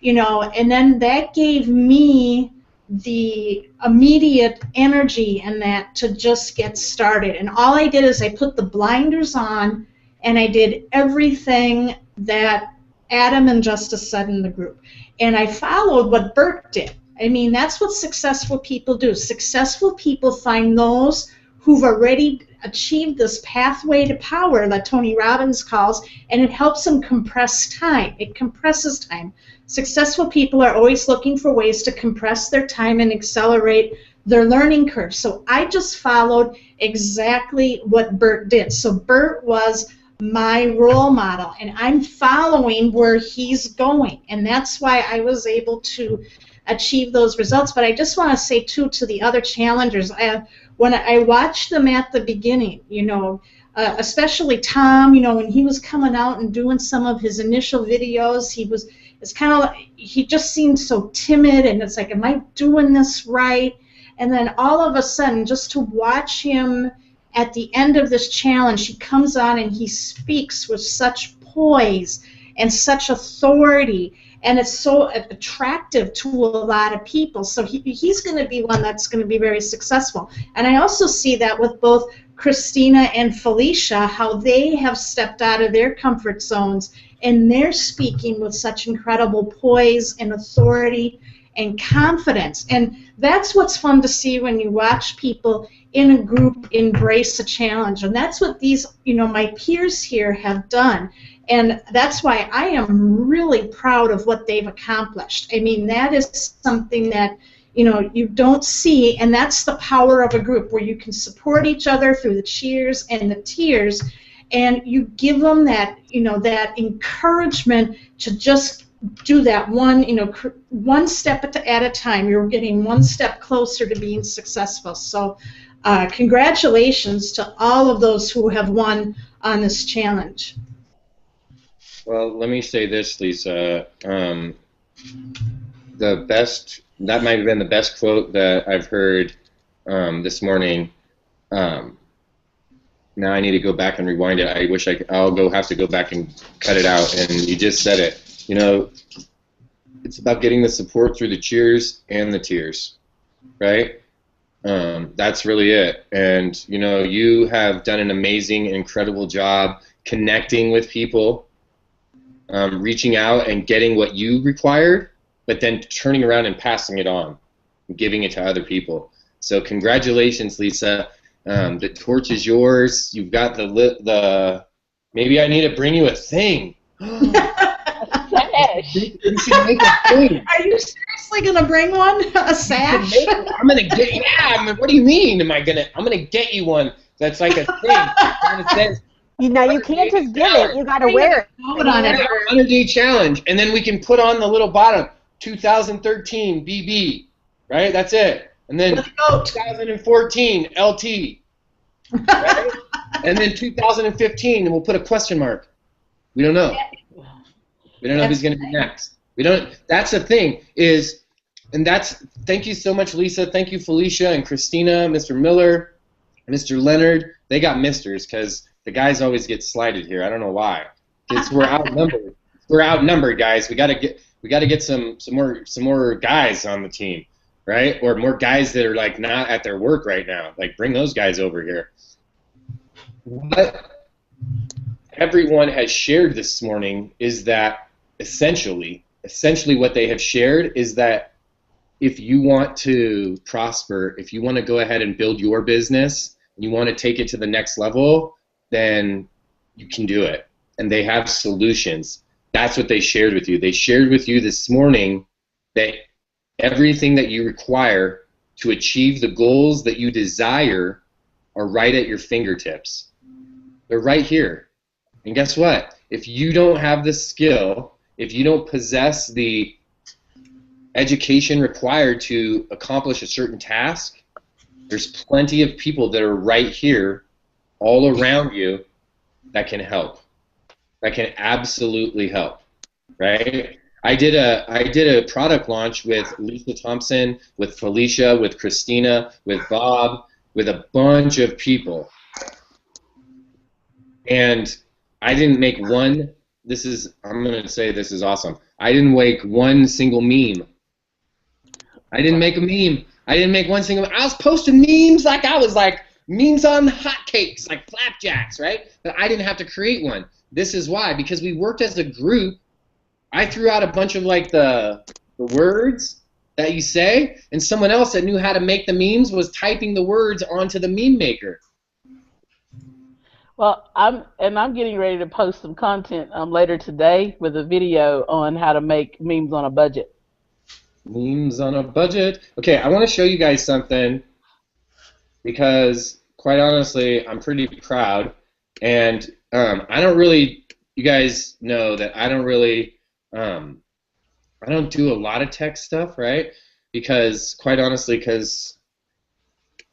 and then that gave me the immediate energy and that to just get started. And all I did is I put the blinders on and I did everything that Adam and Justice said in the group. And I followed what Bert did. I mean, that's what successful people do. Successful people find those who've already achieved this pathway to power that Tony Robbins calls, and it helps them compress time. It compresses time. Successful people are always looking for ways to compress their time and accelerate their learning curve. So I just followed exactly what Bert did. So Bert was my role model, and I'm following where he's going, and that's why I was able to achieve those results. But I just want to say, too, to the other challengers, when I watched them at the beginning, especially Tom, when he was coming out and doing some of his initial videos, he just seemed so timid, and it's like, am I doing this right? And then all of a sudden, just to watch him at the end of this challenge, he comes on and he speaks with such poise and such authority, and it's so attractive to a lot of people. So he's going to be one that's going to be very successful. And I also see that with both Christina and Felicia, how they have stepped out of their comfort zones, and they're speaking with such incredible poise and authority and confidence. And that's what's fun to see when you watch people in a group embrace a challenge. And that's what these, my peers here have done. And that's why I am really proud of what they've accomplished. I mean, that is something that, you don't see, and that's the power of a group where you can support each other through the cheers and the tears, and you give them that, that encouragement to just do that one step at a time. You're getting one step closer to being successful. So congratulations to all of those who have won on this challenge. Well, let me say this, Lisa. That might have been the best quote that I've heard this morning. Now I need to go back and rewind it. I wish I'll have to go back and cut it out. And you just said it. It's about getting the support through the cheers and the tears, right? That's really it. And you have done an amazing, incredible job connecting with people. Reaching out and getting what you required, but then turning around and passing it on, and giving it to other people. So congratulations, Lisa. The torch is yours. You've got the. Maybe I need to bring you a thing. You should make a thing. Are you seriously gonna bring one? A sash? I'm gonna get. Yeah. What do you mean? I'm gonna get you one that's like a thing. And it says, you can't just give it. You got to wear it. 100-day challenge, and then we can put on the little bottom 2013 BB, right? That's it. And then 2014 LT, right? And then 2015, and we'll put a question mark. We don't know. We don't know who's going to be next. We don't. That's the thing is, and that's. Thank you so much, Lisa. Thank you, Felicia and Christina, Mr. Miller, Mr. Leonard. They got misters because the guys always get slighted here. I don't know why. We're outnumbered. We're outnumbered, guys. We gotta get some more guys on the team, right? Or more guys that are like not at their work right now. Like bring those guys over here. what everyone has shared this morning is that essentially what they have shared is that if you want to prosper, if you want to go ahead and build your business, you want to take it to the next level, then you can do it. And they have solutions. That's what they shared with you. They shared with you this morning that everything that you require to achieve the goals that you desire are right at your fingertips. They're right here. And guess what? If you don't have the skill, if you don't possess the education required to accomplish a certain task, there's plenty of people that are right here all around you that can help. That can absolutely help, right? I did a product launch with Lisa Thompson, with Felicia, with Christina, with Bob, with a bunch of people. And I didn't make one, I'm going to say this is awesome. I didn't make one single meme. I didn't make a meme. I didn't make one single, I was posting memes like I was like memes on hotcakes, like flapjacks, right? But I didn't have to create one. This is why, because we worked as a group. I threw out a bunch of like the words that you say, and someone else that knew how to make the memes was typing the words onto the meme maker. Well, I'm getting ready to post some content later today with a video on how to make memes on a budget. Memes on a budget. Okay, I want to show you guys something because, quite honestly, I'm pretty proud, and I don't really. You guys know that I don't really. I don't do a lot of tech stuff, right? Because, quite honestly, because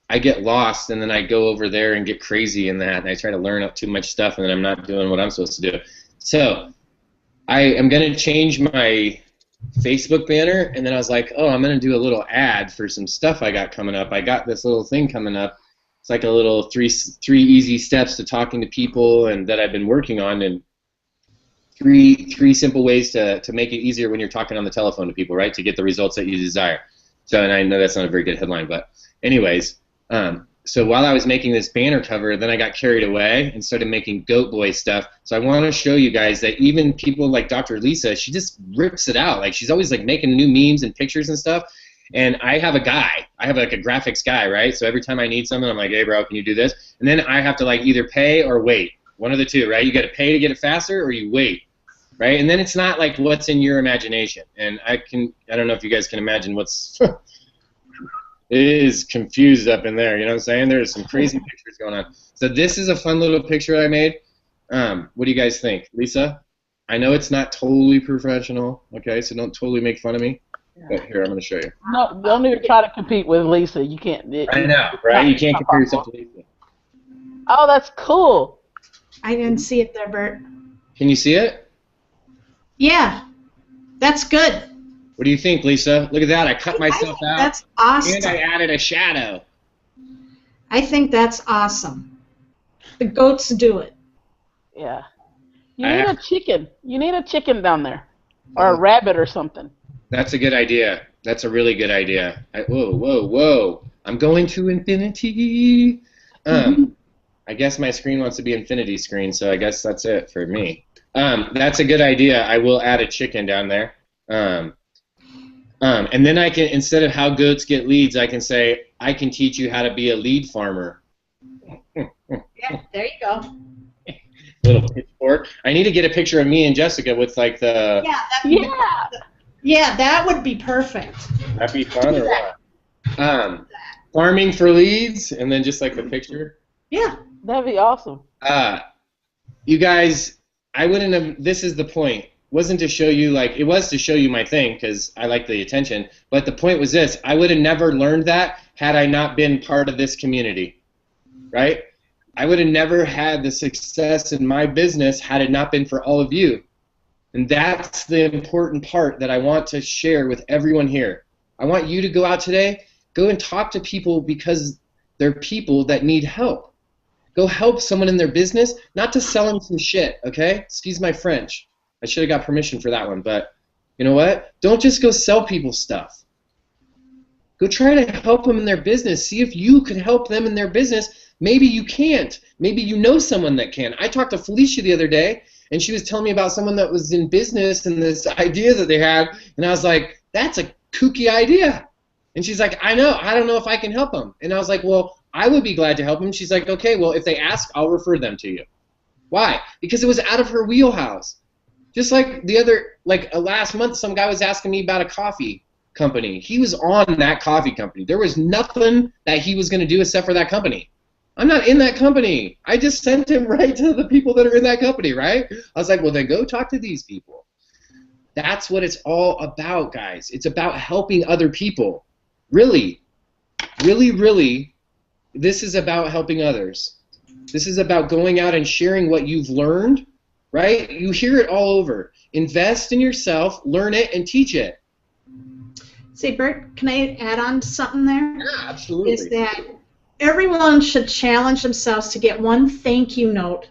I get lost and then I go over there and get crazy in that, and I try to learn up too much stuff, and then I'm not doing what I'm supposed to do. So I am going to change my Facebook banner, and then I was like, oh, I'm going to do a little ad for some stuff I got coming up. I got this little thing coming up. It's like a little three easy steps to talking to people and that I've been working on, and three simple ways to make it easier when you're talking on the telephone to people, right, to get the results that you desire. So, and I know that's not a very good headline, but anyways, so while I was making this banner cover, then I got carried away and started making Goat Boy stuff. So I want to show you guys that even people like Dr. Lisa, she just rips it out. Like, she's always like making new memes and pictures and stuff. And I have a guy. I have like a graphics guy, right? So every time I need something, I'm like, hey, bro, can you do this? And then I have to like either pay or wait. One of the two, right? You got to pay to get it faster, or you wait, right? And then it's not like what's in your imagination. And I don't know if you guys can imagine what's it is confused up in there, you know what I'm saying? There's some crazy pictures going on. So this is a fun little picture I made. What do you guys think? Lisa? I know it's not totally professional, okay, so don't totally make fun of me. But here, I'm going to show you. No, don't even try to compete with Lisa. You can't. I know, right? You can't compare yourself to Lisa. Oh, that's cool. I didn't see it there, Bert. Can you see it? Yeah, that's good. What do you think, Lisa? Look at that. I cut myself out. That's awesome. And I added a shadow. I think that's awesome. The goats do it. Yeah. You need a chicken. You need a chicken down there. Or a rabbit or something. That's a good idea. That's a really good idea. Whoa, whoa, whoa. I'm going to infinity. I guess my screen wants to be infinity screen, so I guess that's it for me. That's a good idea. I will add a chicken down there. And then I can, instead of how goats get leads, I can say, I can teach you how to be a lead farmer. Yeah, there you go. Little pitchfork. I need to get a picture of me and Jessica with like the... Yeah, that would be perfect. That'd be fun or what? Farming for leads, and then just like the picture. Yeah. That'd be awesome. You guys, I wouldn't have, this is the point. Wasn't to show you, like, it was to show you my thing because I like the attention, but the point was this: I would have never learned that had I not been part of this community, right? I would have never had the success in my business had it not been for all of you. And that's the important part that I want to share with everyone here. I want you to go out today, go and talk to people because they're people that need help. Go help someone in their business, not to sell them some shit, okay? Excuse my French. I should have got permission for that one, but you know what? Don't just go sell people stuff. Go try to help them in their business. See if you can help them in their business Maybe you can't. Maybe you know someone that can. I talked to Felicia the other day, and she was telling me about someone that was in business and this idea that they had, and I was like, that's a kooky idea. And she's like, I know. I don't know if I can help them. And I was like, well, I would be glad to help them. She's like, okay, well, if they ask, I'll refer them to you. Why? Because it was out of her wheelhouse. Just like last month, some guy was asking me about a coffee company. He was on that coffee company. There was nothing that he was going to do except for that company. I'm not in that company. I just sent him right to the people that are in that company, right? I was like, well, then go talk to these people. That's what it's all about, guys. It's about helping other people. Really, really, really, this is about helping others. This is about going out and sharing what you've learned, right? You hear it all over. Invest in yourself, learn it, and teach it. Say, Bert, can I add on to something there? Yeah, absolutely. Is that everyone should challenge themselves to get one thank you note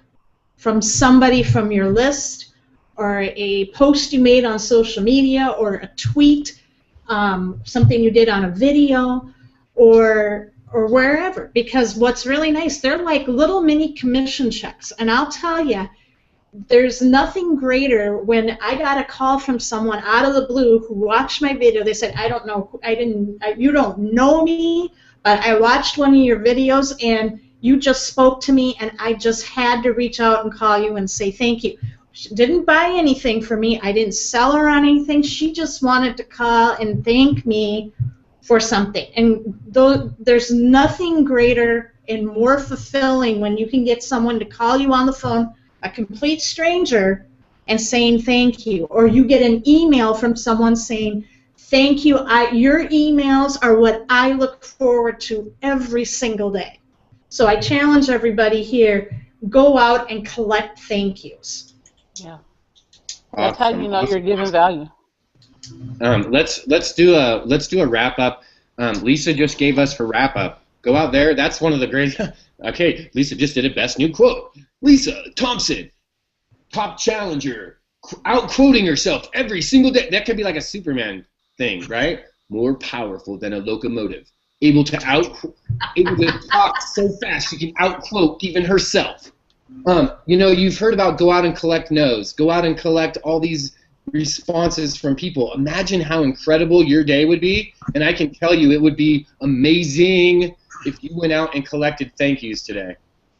from somebody from your list, or a post you made on social media, or a tweet, something you did on a video, or wherever. Because what's really nice, they're like little mini commission checks. And I'll tell you, there's nothing greater when I got a call from someone out of the blue who watched my video. They said, you don't know me, but I watched one of your videos and you just spoke to me and I just had to reach out and call you and say thank you. She didn't buy anything for me. I didn't sell her on anything. She just wanted to call and thank me for something. And there's nothing greater and more fulfilling when you can get someone to call you on the phone, a complete stranger, and saying thank you. Or you get an email from someone saying, thank you, your emails are what I look forward to every single day. So I challenge everybody here, go out and collect thank yous. Yeah. That's how you know you're giving value. Let's do a wrap up. Lisa just gave us for wrap up. Go out there. That's one of the great. Okay, Lisa just did a best new quote. Lisa Thompson, top challenger, out quoting herself every single day. That could be like a Superman thing, right? More powerful than a locomotive, able to talk so fast she can out quote even herself. You've heard about go out and collect no's. Go out and collect all these responses from people. Imagine how incredible your day would be, and I can tell you it would be amazing if you went out and collected thank yous today.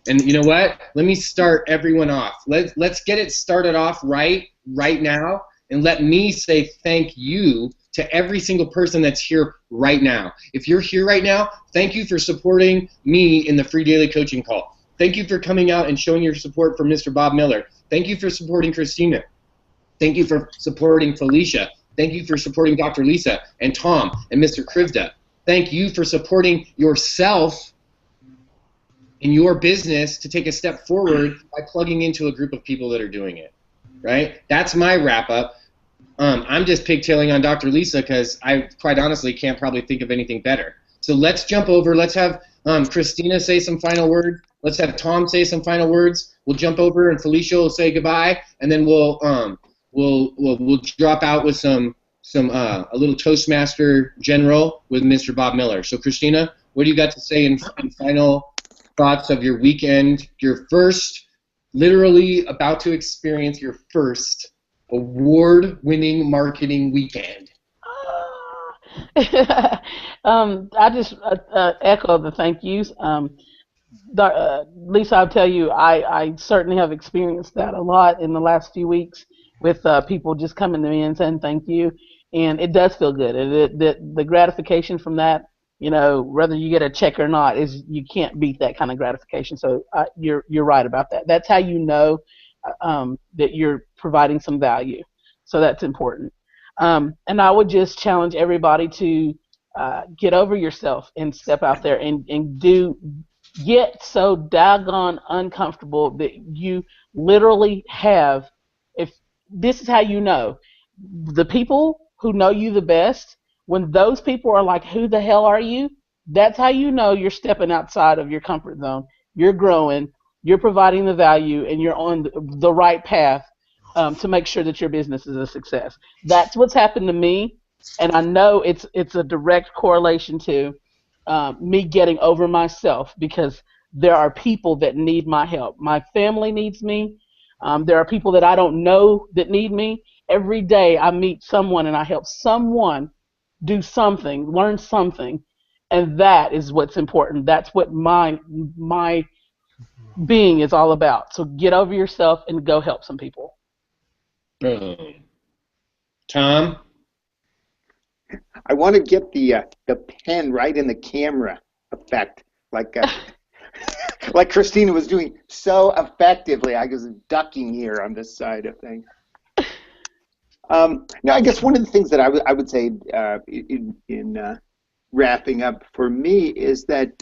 And you know what? Let me start everyone off. Let's get it started off right now, and let me say thank you to every single person that's here right now. If you're here right now, thank you for supporting me in the free daily coaching call. Thank you for coming out and showing your support for Mr. Bob Miller. Thank you for supporting Christina. Thank you for supporting Felicia. Thank you for supporting Dr. Lisa and Tom and Mr. Krivda. Thank you for supporting yourself in your business to take a step forward by plugging into a group of people that are doing it, right? That's my wrap up. I'm just pigtailing on Dr. Lisa because I quite honestly can't probably think of anything better. So let's jump over. Let's have Christina say some final words. Let's have Tom say some final words. We'll jump over and Felicia will say goodbye, and then we'll drop out with a little Toastmaster general with Mr. Bob Miller. So Christina, what do you got to say in final thoughts of your weekend? Your first, literally about to experience your first award-winning marketing weekend. I just echo the thank yous. Lisa, I'll tell you, I certainly have experienced that a lot in the last few weeks with people just coming to me and saying thank you, and it does feel good. The gratification from that, whether you get a check or not, is you can't beat that kind of gratification. So you're right about that. That's how you know that you're providing some value. So that's important. And I would just challenge everybody to get over yourself and step out there and get so daggone uncomfortable that you literally have, if this is how you know, the people who know you the best, when those people are like, who the hell are you? That's how you know you're stepping outside of your comfort zone. You're growing, you're providing the value, and you're on the right path to make sure that your business is a success. That's what's happened to me, and I know it's a direct correlation to me getting over myself, because there are people that need my help. My family needs me. There are people that I don't know that need me. Every day I meet someone and I help someone do something, learn something, and that is what's important. That's what my being is all about. So get over yourself and go help some people. Boom. Tom? I want to get the pen right in the camera effect, like like Christina was doing so effectively. I was ducking here on this side of things. Now, I guess one of the things that I would say in wrapping up for me is that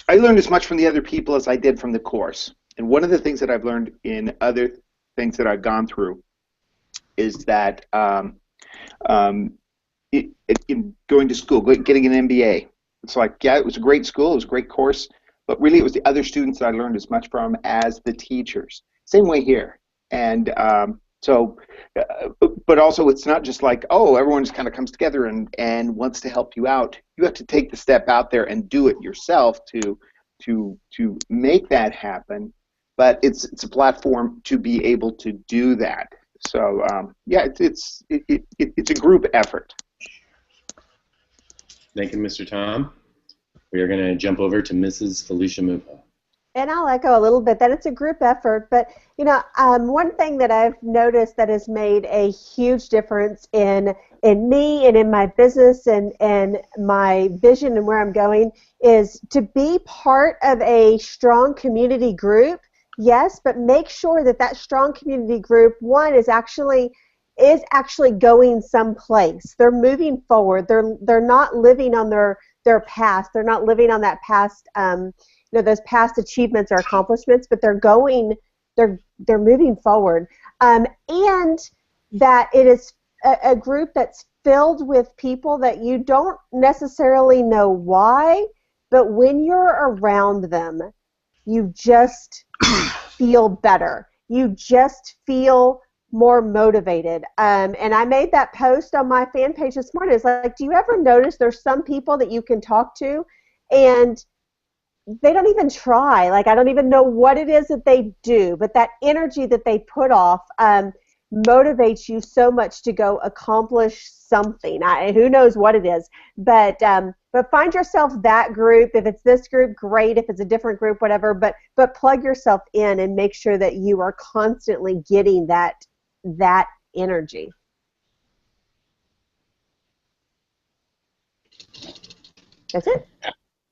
I learned as much from the other people as I did from the course. And one of the things that I've learned in other things that I've gone through is that in going to school, getting an MBA, it's like, yeah, it was a great school, it was a great course, but really it was the other students that I learned as much from as the teachers. Same way here. And but also it's not just like, oh, everyone just kind of comes together and wants to help you out. You have to take the step out there and do it yourself to make that happen. But it's a platform to be able to do that. So yeah, it's a group effort. Thank you, Mr. Tom. We are going to jump over to Mrs. Felicia Mupo. And I'll echo a little bit that it's a group effort, but you know, one thing that I've noticed that has made a huge difference in me and in my business and my vision and where I'm going is to be part of a strong community group. Yes, but make sure that that strong community group, one, is actually going someplace. They're moving forward. They're not living on their past. They're not living on that past those past achievements or accomplishments, but they're moving forward. And that it is a group that's filled with people that you don't necessarily know why, but when you're around them, you just feel better. You just feel more motivated. And I made that post on my fan page this morning. It's like, do you ever notice there's some people that you can talk to and they don't even try? Like, I don't even know what it is that they do, but that energy that they put off motivates you so much to go accomplish something. Who knows what it is, but find yourself that group. If it's this group, great. If it's a different group, whatever. But plug yourself in and make sure that you are constantly getting that energy. That's it.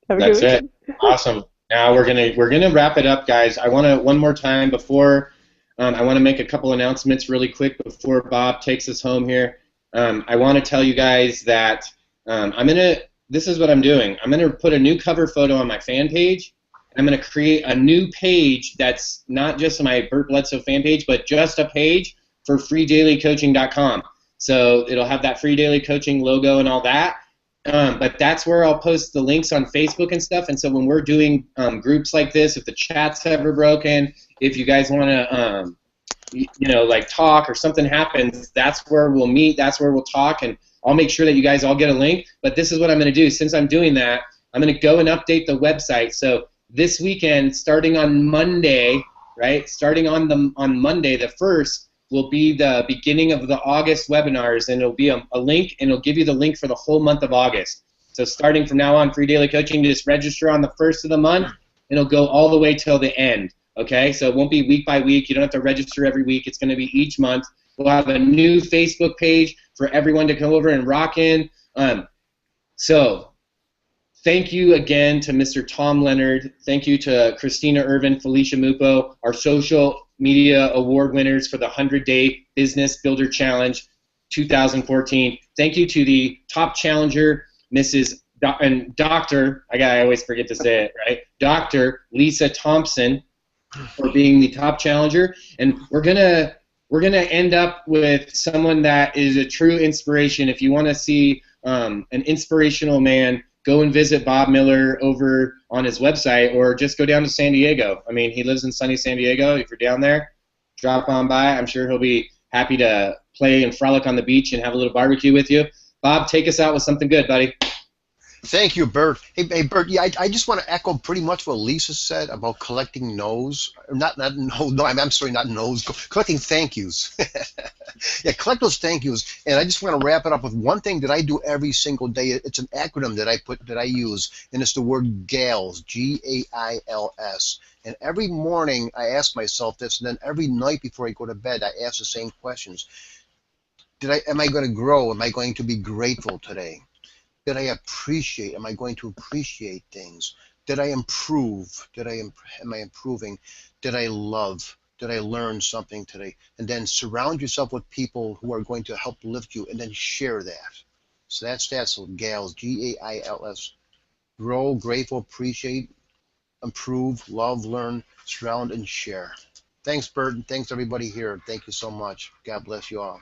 That's it. Awesome. Now we're gonna wrap it up, guys. I want to one more time before I want to make a couple announcements really quick before Bob takes us home here. I want to tell you guys that this is what I'm doing. I'm gonna put a new cover photo on my fan page. I'm gonna create a new page that's not just my Bert Bledsoe fan page, but just a page for freedailycoaching.com. So it'll have that free daily coaching logo and all that. But that's where I'll post the links on Facebook and stuff. And so when we're doing groups like this, if the chat's ever broken, if you guys want to, like talk or something happens, that's where we'll meet. That's where we'll talk. And I'll make sure that you guys all get a link. But this is what I'm going to do. Since I'm doing that, I'm going to go and update the website. So this weekend, starting on Monday, right? Starting on Monday, the 1st, will be the beginning of the August webinars, and it'll be a link, and it'll give you the link for the whole month of August. So starting from now on, free daily coaching, just register on the 1st of the month, and it'll go all the way till the end. Okay, so it won't be week by week. You don't have to register every week. It's going to be each month. We'll have a new Facebook page for everyone to come over and rock in. So thank you again to Mr. Tom Leonard. Thank you to Christina Irvin, Felicia Mupo, our social media award winners for the 100-Day Business Builder Challenge 2014. Thank you to the top challenger, Dr. I always forget to say it, right? Dr. Lisa Thompson for being the top challenger. And we're gonna end up with someone that is a true inspiration. If you want to see an inspirational man, go and visit Bob Miller over on his website, or just go down to San Diego. I mean, he lives in sunny San Diego. If you're down there, drop on by. I'm sure he'll be happy to play and frolic on the beach and have a little barbecue with you. Bob, take us out with something good, buddy. Thank you, Bert. Hey, Bert. Yeah, I just want to echo pretty much what Lisa said about collecting no's. Not no. I'm sorry, not no's. Collecting thank yous. Yeah, collect those thank yous. And I just want to wrap it up with one thing that I do every single day. It's an acronym that I use, and it's the word GAILS. GAILS. And every morning I ask myself this, and then every night before I go to bed I ask the same questions. Am I going to grow? Am I going to be grateful today? Did I appreciate? Am I going to appreciate things? Did I improve? Am I improving? Did I love? Did I learn something today? And then surround yourself with people who are going to help lift you, and then share that. So that's so GAILS, GAILS. Grow, grateful, appreciate, improve, love, learn, surround, and share. Thanks, Bert, and thanks everybody here. Thank you so much. God bless you all.